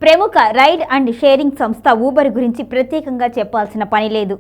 ప్రముఖ ride and sharing సంస్థ Uber గురించి ప్రత్యేకంగా చెప్పాల్సిన పని లేదు.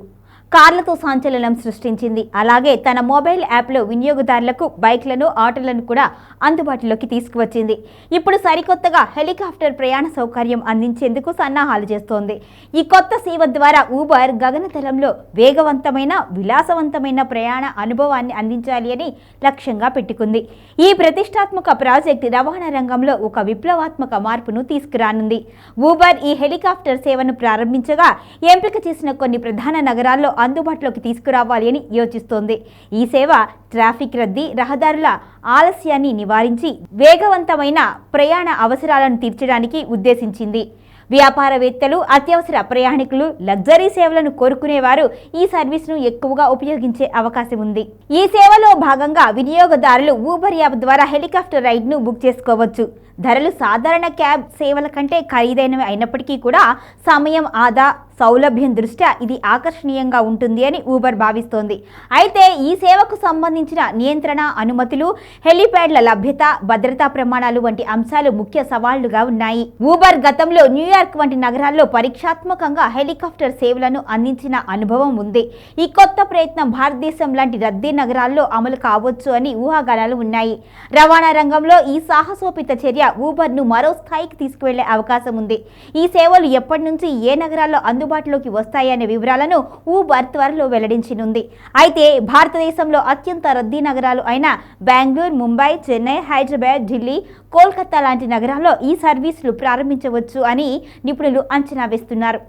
కార్లతో సంచలనం సృష్టించింది. అలాగే తన మొబైల్ యాప్లో వినియోగదారులకు బైక్లను, ఆటోలను కూడా అందుబాటులోకి తీసుకువచ్చింది. ఇప్పుడు సరికొత్తగా హెలికాప్టర్ ప్రయాణ సౌకర్యం అందించేందుకు సన్నాహాలు చేస్తోంది. ఈ కొత్త సేవ ద్వారా ఊబర్ గగనతలంలో వేగవంతమైన, విలాసవంతమైన ప్రయాణ అనుభవాన్ని అందించాలి అని లక్ష్యంగా పెట్టుకుంది. ఈ ప్రతిష్టాత్మక ప్రాజెక్ట్ రవాణా రంగంలో ఒక విప్లవాత్మక మార్పును తీసుకురానుంది. ఊబర్ ఈ హెలికాప్టర్ సేవను ప్రారంభించగా ఎంపిక చేసిన కొన్ని ప్రధాన నగరాల్లో అందుబాటులోకి తీసుకురావాలి అని యోచిస్తోంది. ఈ సేవ ట్రాఫిక్ రద్దీ, రహదారుల ఆలస్యాన్ని నివారించి వేగవంతమైన ప్రయాణ అవసరాలను తీర్చడానికి ఉద్దేశించింది. వ్యాపారవేత్తలు, అత్యవసర ప్రయాణికులు, లగ్జరీ సేవలను కోరుకునేవారు ఈ సర్వీస్ను ఎక్కువగా ఉపయోగించే అవకాశం ఉంది. ఈ సేవలో భాగంగా వినియోగదారులు ఊబర్ యాప్ ద్వారా హెలికాప్టర్ రైడ్ను బుక్ చేసుకోవచ్చు. ధరలు సాధారణ క్యాబ్ సేవల కంటే ఖరీదైనవి అయినప్పటికీ కూడా సమయం ఆదా, సౌలభ్యం దృష్ట్యా ఇది ఆకర్షణీయంగా ఉంటుంది అని ఊబర్ భావిస్తోంది. అయితే ఈ సేవకు సంబంధించిన నియంత్రణ, అనుమతులు, హెలిప్యాడ్ల లభ్యత, భద్రతా ప్రమాణాలు వంటి అంశాలు ముఖ్య సవాళ్లుగా ఉన్నాయి. ఊబర్ గతంలో న్యూయార్క్ వంటి నగరాల్లో పరీక్షాత్మకంగా హెలికాప్టర్ సేవలను అందించిన అనుభవం ఉంది. ఈ కొత్త ప్రయత్నం భారతదేశం లాంటి రద్దీ నగరాల్లో అమలు కావచ్చు అని ఊహాగానాలు ఉన్నాయి. రవాణా రంగంలో ఈ సాహసోపేత చర్య ఊబర్ను మరో స్థాయికి తీసుకువెళ్లే అవకాశం ఉంది. ఈ సేవలు ఎప్పటి నుంచి ఏ నగరాల్లో అందుబాటులోకి వస్తాయనే వివరాలను ఊబర్ త్వరలో వెల్లడించనుంది. అయితే భారతదేశంలో అత్యంత రద్దీ నగరాలు అయిన బెంగళూరు, ముంబై, చెన్నై, హైదరాబాద్, ఢిల్లీ, కోల్కతా లాంటి నగరాల్లో ఈ సర్వీసులు ప్రారంభించవచ్చు అని నిపుణులు అంచనా వేస్తున్నారు.